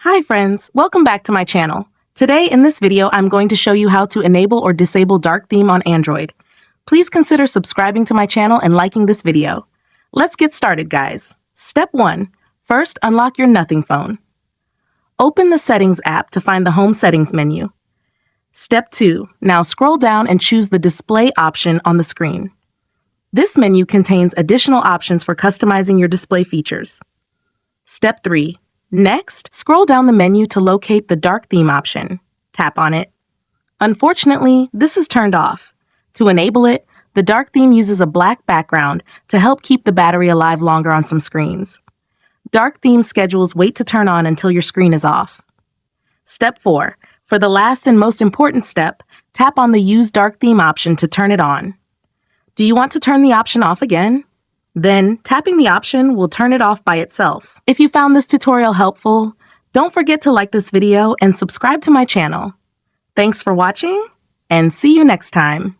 Hi friends, welcome back to my channel. Today in this video, I'm going to show you how to enable or disable dark theme on Android. Please consider subscribing to my channel and liking this video. Let's get started, guys. Step 1. First, unlock your Nothing phone. Open the Settings app to find the Home Settings menu. Step 2. Now scroll down and choose the Display option on the screen. This menu contains additional options for customizing your display features. Step 3. Next, scroll down the menu to locate the dark theme option. Tap on it. Unfortunately, this is turned off. To enable it, the dark theme uses a black background to help keep the battery alive longer on some screens. Dark theme schedules wait to turn on until your screen is off. Step 4. For the last and most important step, tap on the Use Dark Theme option to turn it on. Do you want to turn the option off again? Then, tapping the option will turn it off by itself. If you found this tutorial helpful, don't forget to like this video and subscribe to my channel. Thanks for watching, and see you next time.